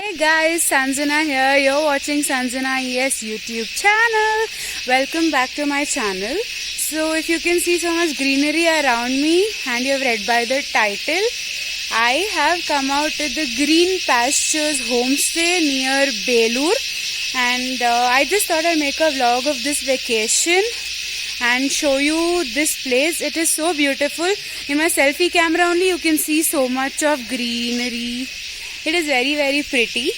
Hey guys, Sanjana here. You're watching Sanjana ES YouTube channel. Welcome back to my channel. So if you can see so much greenery around me and you have read by the title, I have come out to the Green Pastures homestay near Belur, and I just thought I'd make a vlog of this vacation and show you this place. It is so beautiful. In my selfie camera only you can see so much of greenery. It is very pretty,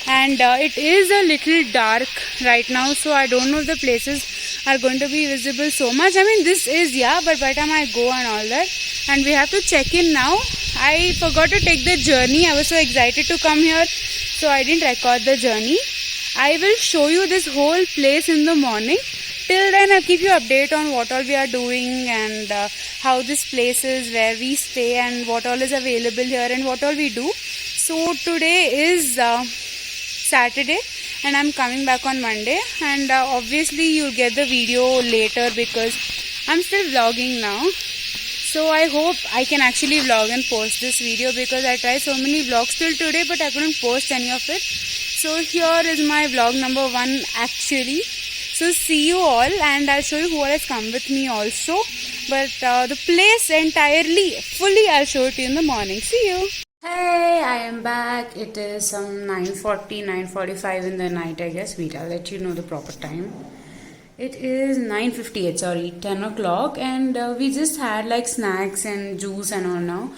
and it is a little dark right now, so I don't know if the places are going to be visible so much. I mean, this is, yeah, but by the time I go and all that, and we have to check in now. I forgot to take the journey. I was so excited to come here, so I didn't record the journey. I will show you this whole place in the morning. Till then, I'll keep you update on what all we are doing and how this place is, where we stay, and what all is available here and what all we do. So today is Saturday and I'm coming back on Monday, and obviously you'll get the video later because I'm still vlogging now. So I hope I can actually vlog and post this video, because I tried so many vlogs till today but I couldn't post any of it. So here is my vlog number 1 actually. So see you all, and I'll show you who all has come with me also. But the place entirely, fully, I'll show it to you in the morning. See you. Hey, I am back. It is some 9:40, 9:45 in the night, I guess. Wait, I'll let you know the proper time. It is 9:58, sorry, 10 o'clock, and we just had like snacks and juice and all now.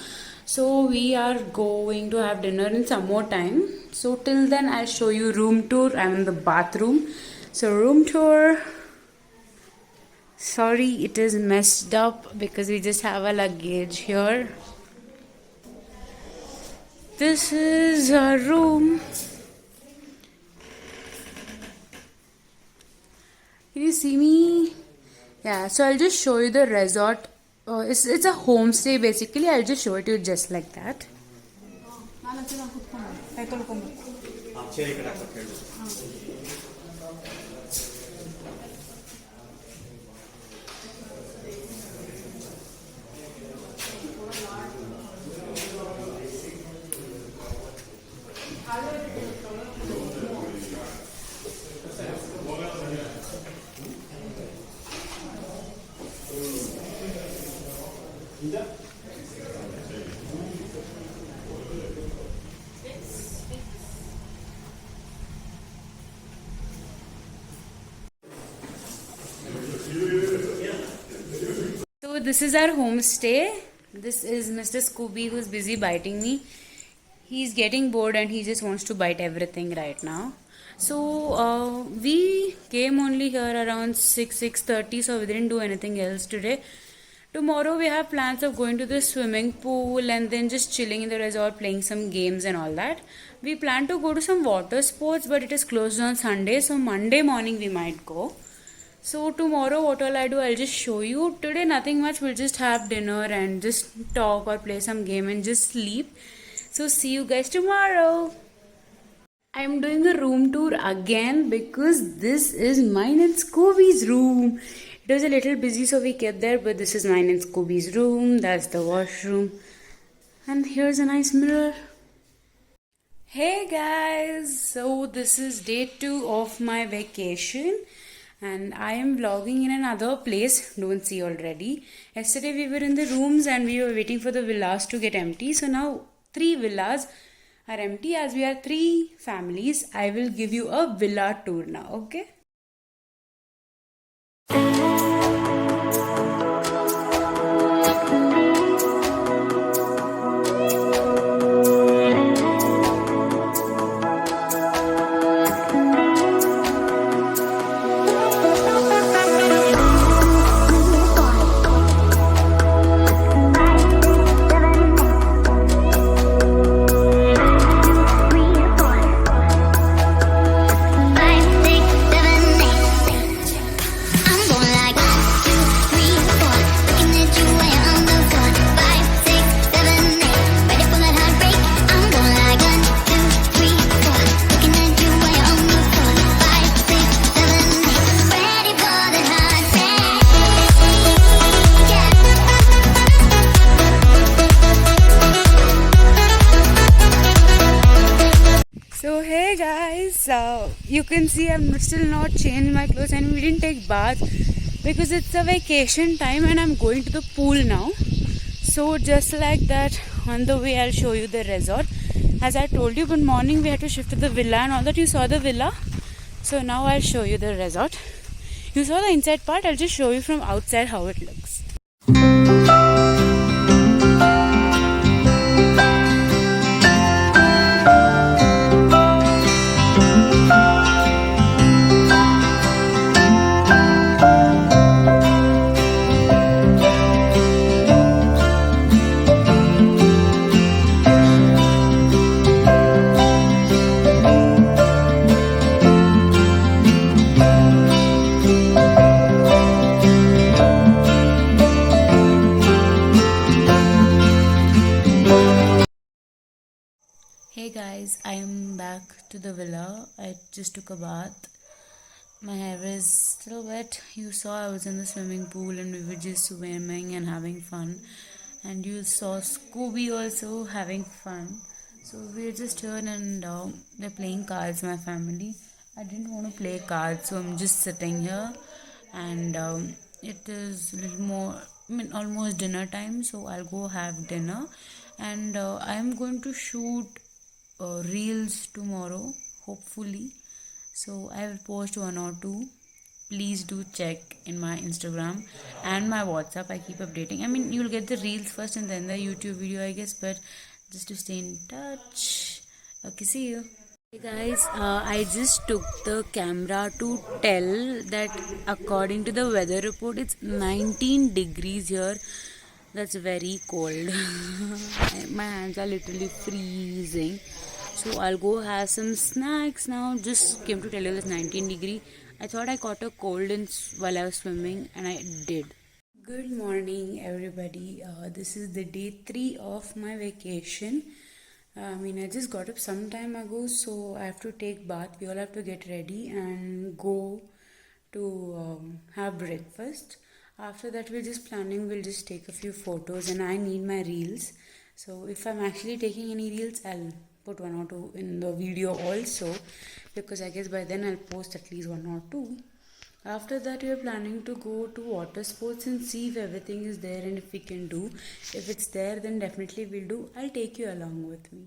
So we are going to have dinner in some more time. So till then, I'll show you room tour. I'm in the bathroom. So room tour. Sorry, it is messed up because we just have a luggage here. This is our room. Can you see me? Yeah, so I'll just show you the resort. It's a homestay basically. I'll just show it to you just like that. So this is our homestay. This is Mr. Scooby, who's busy biting me. He's getting bored and he just wants to bite everything right now. So we came only here around 6:30, so we didn't do anything else today. Tomorrow we have plans of going to the swimming pool and then just chilling in the resort, playing some games and all that. We plan to go to some water sports, but it is closed on Sunday, so Monday morning we might go. So tomorrow what all I do, I'll just show you. Today nothing much, we'll just have dinner and just talk or play some game and just sleep. So see you guys tomorrow. I'm doing a room tour again because this is mine and Scooby's room. It was a little busy, so we kept there, but this is mine and Scooby's room. That's the washroom. And here's a nice mirror. Hey guys, so this is day 2 of my vacation. And I am vlogging in another place. Don't see already. Yesterday we were in the rooms and we were waiting for the villas to get empty. So now 3 villas are empty. As we are 3 families, I will give you a villa tour now, okay? Five, six, seven, So hey guys, you can see I'm still not changed my clothes and we didn't take bath because it's a vacation time and I'm going to the pool now. So just like that, on the way I'll show you the resort. As I told you, good morning, we had to shift to the villa and all that. You saw the villa. So now I'll show you the resort. You saw the inside part, I'll just show you from outside how it looks. Hey guys, I am back to the villa. I just took a bath. My hair is still wet. You saw I was in the swimming pool and we were just swimming and having fun. And you saw Scooby also having fun. So we're just here and they're playing cards, my family. I didn't want to play cards, so I'm just sitting here. And it is a little more, almost dinner time, so I'll go have dinner. And I'm going to shoot reels tomorrow, hopefully. So I will post one or two. Please do check in my Instagram and my WhatsApp. I keep updating. I mean, you'll get the reels first and then the YouTube video, I guess, but just to stay in touch. Okay, see you. Hey guys, I just took the camera to tell that according to the weather report, it's 19 degrees here. That's very cold. My hands are literally freezing. So I'll go have some snacks now. Just came to tell you it's 19 degree. I thought I caught a cold while I was swimming and I did. Good morning everybody. This is the day 3 of my vacation. I just got up some time ago, so I have to take bath. We all have to get ready and go to have breakfast. After that, we're just planning, we'll just take a few photos and I need my reels. So if I'm actually taking any reels, I'll put one or two in the video also, because I guess by then I'll post at least one or two. After that, we are planning to go to water sports and see if everything is there and if we can do. If it's there, then definitely we'll do. I'll take you along with me.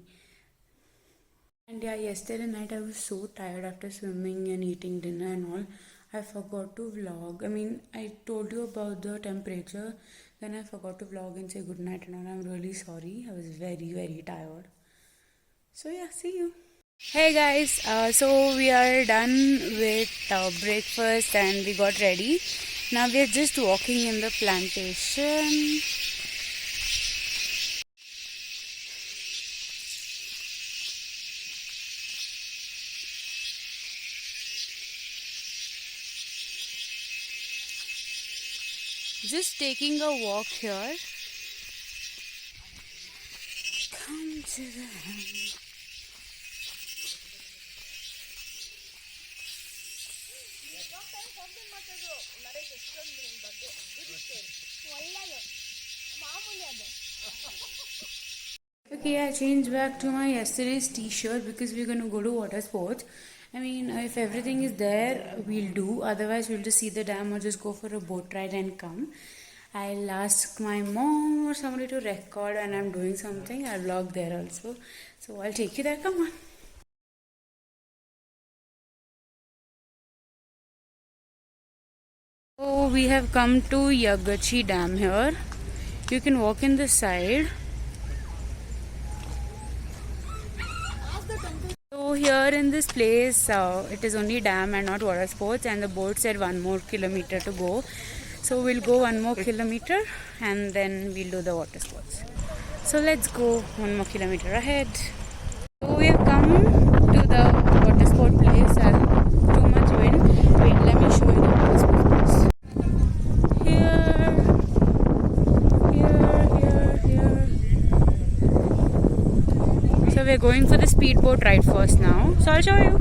And yeah, yesterday night I was so tired after swimming and eating dinner and all. I forgot to vlog. I told you about the temperature, then I forgot to vlog and say good night and all. I'm really sorry. I was very, very tired. So yeah, see you. Hey guys, so we are done with breakfast and we got ready. Now we are just walking in the plantation. Just taking a walk here. Come to the hand. Okay, I changed back to my yesterday's t-shirt because we're going to go to water sports. If everything is there, we'll do. Otherwise, we'll just see the dam or just go for a boat ride and come. I'll ask my mom or somebody to record when I'm doing something. I'll vlog there also. So I'll take you there. Come on. So we have come to Yagachi Dam here. You can walk in the side. So here in this place, it is only dam and not water sports, and the board said 1 more kilometer to go. So we'll go 1 more kilometer and then we'll do the water sports. So let's go 1 more kilometer ahead. So we have come to the water sport place and too much wind. Wait, let me show you the water sport place. Here. So we're going for the speedboat ride first now. So I'll show you.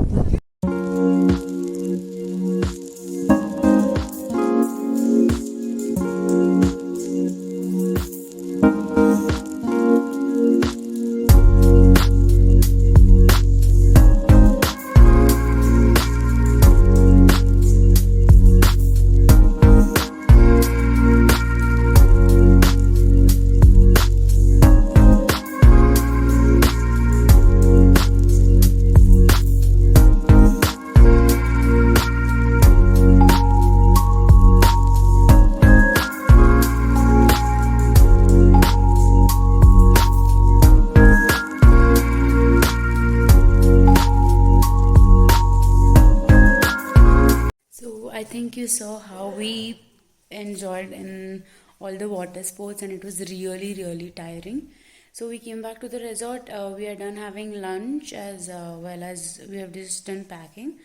think you saw how we enjoyed in all the water sports, and it was really, really tiring. So we came back to the resort. We are done having lunch as well as we have just done packing.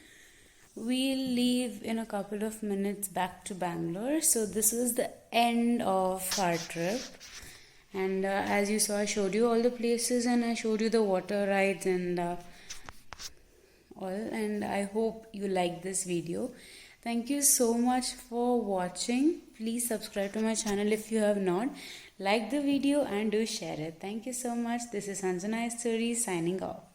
We'll leave in a couple of minutes back to Bangalore. So this was the end of our trip. And as you saw, I showed you all the places and I showed you the water rides and all. And I hope you like this video. Thank you so much for watching. Please subscribe to my channel if you have not. Like the video and do share it. Thank you so much. This is Sanjana Esturi signing off.